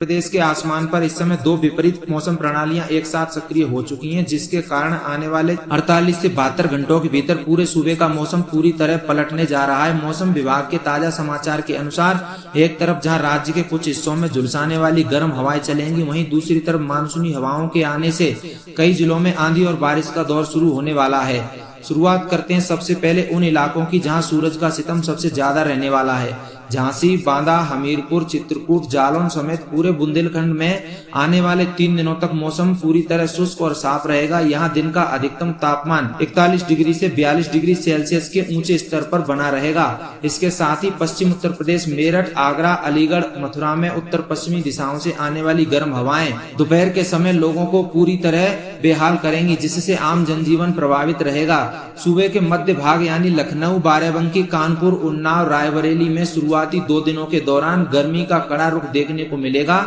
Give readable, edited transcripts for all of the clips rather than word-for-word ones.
प्रदेश के आसमान पर इस समय दो विपरीत मौसम प्रणालियां एक साथ सक्रिय हो चुकी हैं, जिसके कारण आने वाले 48 से 72 घंटों के भीतर पूरे सूबे का मौसम पूरी तरह पलटने जा रहा है। मौसम विभाग के ताजा समाचार के अनुसार एक तरफ जहां राज्य के कुछ हिस्सों में झुलसाने वाली गर्म हवाएं चलेंगी, वहीं दूसरी तरफ मानसूनी हवाओं के आने से कई जिलों में आंधी और बारिश का दौर शुरू होने वाला है। शुरुआत करते हैं सबसे पहले उन इलाकों की जहां सूरज का सितम सबसे ज्यादा रहने वाला है। झांसी, बांदा, हमीरपुर, चित्रकूट, जालौन समेत पूरे बुंदेलखंड में आने वाले 3 दिनों तक मौसम पूरी तरह शुष्क और साफ रहेगा। यहाँ दिन का अधिकतम तापमान 41 डिग्री से 42 डिग्री सेल्सियस के ऊंचे स्तर पर बना रहेगा। इसके साथ ही पश्चिम उत्तर प्रदेश, मेरठ, आगरा, अलीगढ़, मथुरा में उत्तर पश्चिमी दिशाओं से आने वाली गर्म हवाएं दोपहर के समय लोगों को पूरी तरह बेहाल करेंगी, जिससे आम जनजीवन प्रभावित रहेगा। सूबे के मध्य भाग यानी लखनऊ, बाराबंकी, कानपुर, उन्नाव, रायबरेली में शुरुआती 2 दिनों के दौरान गर्मी का कड़ा रुख देखने को मिलेगा।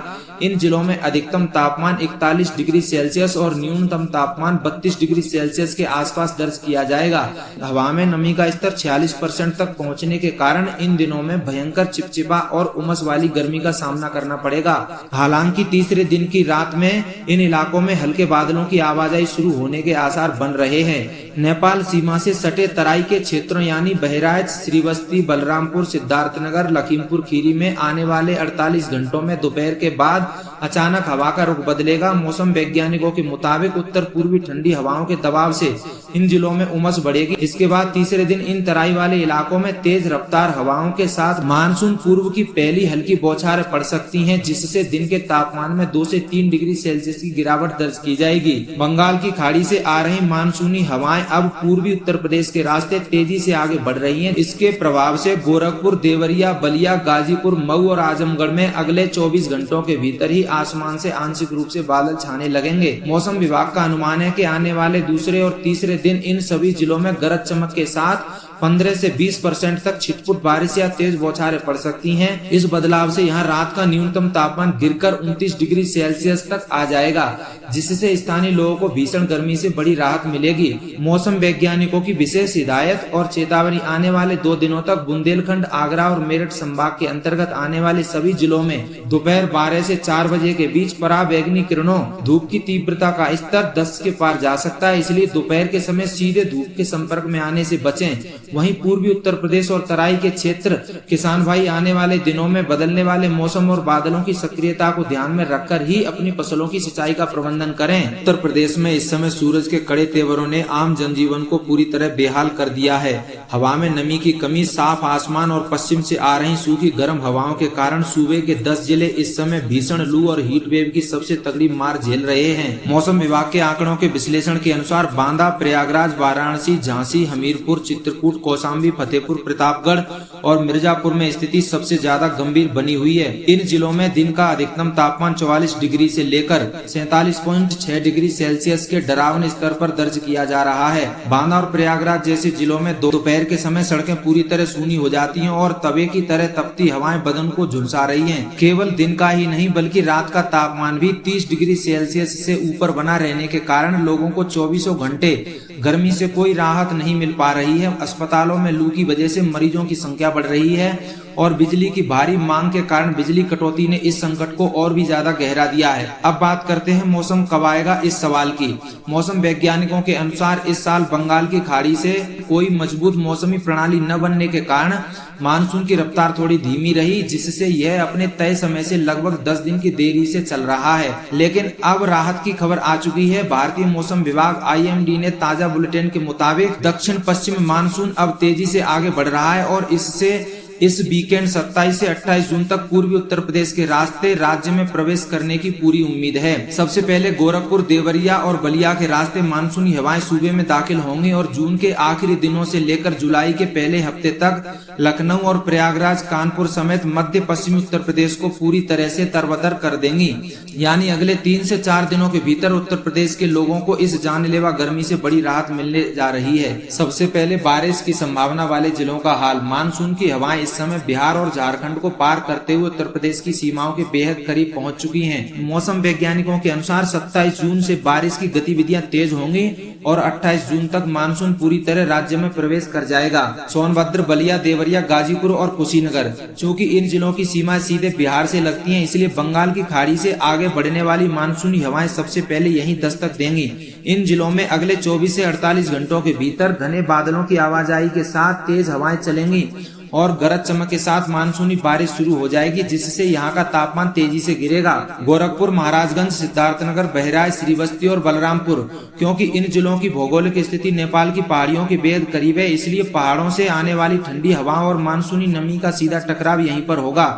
इन जिलों में अधिकतम तापमान 41 डिग्री सेल्सियस और न्यूनतम तापमान 32 डिग्री सेल्सियस के आसपास दर्ज किया जाएगा। हवा में नमी का स्तर 46% तक पहुंचने के कारण इन दिनों में भयंकर चिपचिपा और उमस वाली गर्मी का सामना करना पड़ेगा। हालांकि तीसरे दिन की रात में इन इलाकों में हल्के बादलों की आवाजाही शुरू होने के आसार बन रहे हैं। नेपाल सीमा से सटे तराई के क्षेत्रों यानी बहराइच, श्रीवस्ती, बलरामपुर, सिद्धार्थनगर, लखीमपुर खीरी में आने वाले 48 घंटों में दोपहर के बाद अचानक हवा का रुख बदलेगा। मौसम वैज्ञानिकों के मुताबिक उत्तर पूर्वी ठंडी हवाओं के दबाव से इन जिलों में उमस बढ़ेगी। इसके बाद तीसरे दिन इन तराई वाले इलाकों में तेज रफ्तार हवाओं के साथ मानसून पूर्व की पहली हल्की बौछारें पड़ सकती हैं, जिससे दिन के तापमान में 2 से 3 डिग्री सेल्सियस की गिरावट दर्ज की जाएगी। बंगाल की खाड़ी से आ रही मानसूनी हवाएं अब पूर्वी उत्तर प्रदेश के रास्ते तेजी से आगे बढ़ रही हैं। इसके प्रभाव से गोरखपुर, देवरिया, बलिया, गाजीपुर, मऊ और आजमगढ़ में अगले 24 घंटों के भीतर ही आसमान से आंशिक रूप से बादल छाने लगेंगे। मौसम विभाग का अनुमान है कि आने वाले दूसरे और तीसरे दिन इन सभी जिलों में गरज चमक के साथ 15 से 20% तक छिटपुट बारिश या तेज बौछारें पड़ सकती हैं। इस बदलाव से यहाँ रात का न्यूनतम तापमान गिरकर 29 डिग्री सेल्सियस तक आ जाएगा, जिससे स्थानीय लोगों को भीषण गर्मी से बड़ी राहत मिलेगी। मौसम वैज्ञानिकों की विशेष हिदायत और चेतावनी, आने वाले 2 दिनों तक बुंदेलखंड, आगरा और मेरठ संभाग के अंतर्गत आने वाले सभी जिलों में दोपहर 12 से 4 बजे के बीच पराबैंगनी किरणों धूप की तीव्रता का स्तर 10 के पार जा सकता है, इसलिए दोपहर के समय सीधे धूप के संपर्क में आने से बचें। वहीं पूर्वी उत्तर प्रदेश और तराई के क्षेत्र किसान भाई आने वाले दिनों में बदलने वाले मौसम और बादलों की सक्रियता को ध्यान में रखकर ही अपनी फसलों की सिंचाई का प्रबंधन करें। उत्तर प्रदेश में इस समय सूरज के कड़े तेवरों ने आम जनजीवन को पूरी तरह बेहाल कर दिया है। हवा में नमी की कमी, साफ आसमान और पश्चिम से आ रही सूखी गर्म हवाओं के कारण सूबे के 10 जिले इस समय भीषण लू और हीट वेव की सबसे तगड़ी मार झेल रहे हैं। मौसम विभाग के आंकड़ों के विश्लेषण के अनुसार बांदा, प्रयागराज, वाराणसी, झांसी, हमीरपुर, चित्रकूट, कौशाम्बी, फतेहपुर, प्रतापगढ़ और मिर्जापुर में स्थिति सबसे ज्यादा गंभीर बनी हुई है। इन जिलों में दिन का अधिकतम तापमान 44 डिग्री से लेकर 47.6 डिग्री सेल्सियस के डरावने स्तर पर दर्ज किया जा रहा है। बांदा और प्रयागराज जैसे जिलों में दोपहर के समय सड़कें पूरी तरह सूनी हो जाती हैं और तवे की तरह तपती हवाएं बदन को झुलसा रही हैं। केवल दिन का ही नहीं बल्कि रात का तापमान भी 30 डिग्री सेल्सियस से ऊपर बना रहने के कारण लोगों को 24 घंटे गर्मी से कोई राहत नहीं मिल पा रही है। अस्पतालों में लू की वजह से मरीजों की संख्या बढ़ रही है और बिजली की भारी मांग के कारण बिजली कटौती ने इस संकट को और भी ज्यादा गहरा दिया है। अब बात करते हैं मौसम कब आएगा इस सवाल की। मौसम वैज्ञानिकों के अनुसार इस साल बंगाल की खाड़ी से कोई मजबूत मौसमी प्रणाली न बनने के कारण मानसून की रफ्तार थोड़ी धीमी रही, जिससे यह अपने तय समय से लगभग 10 दिन की देरी से चल रहा है। लेकिन अब राहत की खबर आ चुकी है। भारतीय मौसम विभाग IMD ने ताजा बुलेटिन के मुताबिक दक्षिण पश्चिम मानसून अब तेजी से आगे बढ़ रहा है और इससे इस वीकेंड 27 से 28 जून तक पूर्वी उत्तर प्रदेश के रास्ते राज्य में प्रवेश करने की पूरी उम्मीद है। सबसे पहले गोरखपुर, देवरिया और बलिया के रास्ते मानसूनी हवाएं सूबे में दाखिल होंगी और जून के आखिरी दिनों से लेकर जुलाई के पहले हफ्ते तक लखनऊ और प्रयागराज, कानपुर समेत मध्य पश्चिमी उत्तर प्रदेश को पूरी तरह से तरबतर कर देंगी। यानी अगले 3 से 4 दिनों के भीतर उत्तर प्रदेश के लोगों को इस जानलेवा गर्मी से बड़ी राहत मिलने जा रही है। सबसे पहले बारिश की संभावना वाले जिलों का हाल। मानसून की हवाएं इस समय बिहार और झारखंड को पार करते हुए उत्तर प्रदेश की सीमाओं के बेहद करीब पहुंच चुकी हैं। मौसम वैज्ञानिकों के अनुसार 27 जून से बारिश की गतिविधियां तेज होंगी और 28 जून तक मानसून पूरी तरह राज्य में प्रवेश कर जाएगा। सोनभद्र, बलिया, देवरिया, गाजीपुर और कुशीनगर, चूँकि इन जिलों की सीमा सीधे बिहार से लगती है, इसलिए बंगाल की खाड़ी से आगे बढ़ने वाली मानसूनी हवाएं सबसे पहले यहीं दस्तक देंगी। इन जिलों में अगले 24 से 48 घंटों के भीतर घने बादलों की आवाजाही के साथ तेज हवाएं चलेंगी और गरज चमक के साथ मानसूनी बारिश शुरू हो जाएगी, जिससे यहाँ का तापमान तेजी से गिरेगा। गोरखपुर, महाराजगंज, सिद्धार्थनगर, बहराइच, श्रीबस्ती और बलरामपुर, क्योंकि इन जिलों की भौगोलिक स्थिति नेपाल की पहाड़ियों के बेहद करीब है, इसलिए पहाड़ों से आने वाली ठंडी हवाओं और मानसूनी नमी का सीधा टकराव यहीं पर होगा।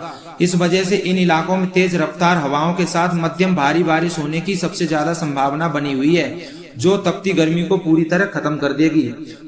इस वजह से इन इलाकों में तेज रफ्तार हवाओं के साथ मध्यम भारी बारिश होने की सबसे ज्यादा संभावना बनी हुई है, जो तपती गर्मी को पूरी तरह खत्म कर देगी।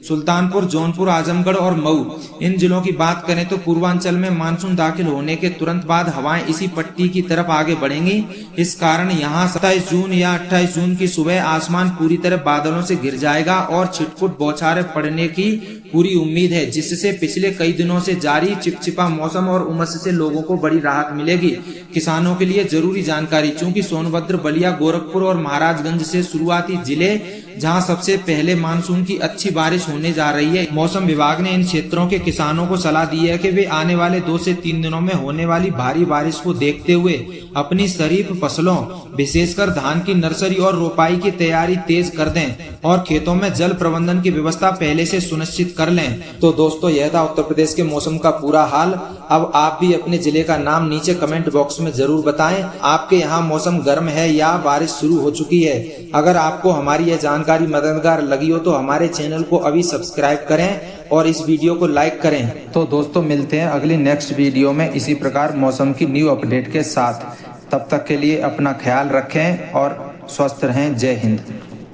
सुल्तानपुर, जौनपुर, आजमगढ़ और मऊ, इन जिलों की बात करें तो पूर्वांचल में मानसून दाखिल होने के तुरंत बाद हवाएं इसी पट्टी की तरफ आगे बढ़ेंगी। इस कारण यहां 27 जून या 28 जून की सुबह आसमान पूरी तरह बादलों से घिर जाएगा और छिटपुट बौछारें पड़ने की पूरी उम्मीद है, जिससे पिछले कई दिनों से जारी चिपचिपा मौसम और उमस से लोगों को बड़ी राहत मिलेगी। किसानों के लिए जरूरी जानकारी, चूंकि सोनभद्र, बलिया, गोरखपुर और महाराजगंज से शुरुआती जिले जहां सबसे पहले मानसून की अच्छी बारिश होने जा रही है, मौसम विभाग ने इन क्षेत्रों के किसानों को सलाह दी है कि वे आने वाले 2 से 3 दिनों में होने वाली भारी बारिश को देखते हुए अपनी खरीफ फसलों, विशेषकर धान की नर्सरी और रोपाई की तैयारी तेज कर दें और खेतों में जल प्रबंधन की व्यवस्था पहले से सुनिश्चित कर लें। तो दोस्तों, यह था उत्तर प्रदेश के मौसम का पूरा हाल। अब आप भी अपने जिले का नाम नीचे कमेंट बॉक्स में जरूर बताएं। आपके यहाँ मौसम गर्म है या बारिश शुरू हो चुकी है? अगर आपको हमारी यह जानकारी मददगार लगी हो तो हमारे चैनल को अभी सब्सक्राइब करें और इस वीडियो को लाइक करें। तो दोस्तों, मिलते हैं अगली नेक्स्ट वीडियो में इसी प्रकार मौसम की न्यू अपडेट के साथ। तब तक के लिए अपना ख्याल रखें और स्वस्थ रहें। जय हिंद।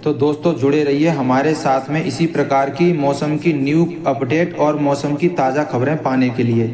तो दोस्तों, जुड़े रहिए हमारे साथ में इसी प्रकार की मौसम की न्यू अपडेट और मौसम की ताज़ा खबरें पाने के लिए।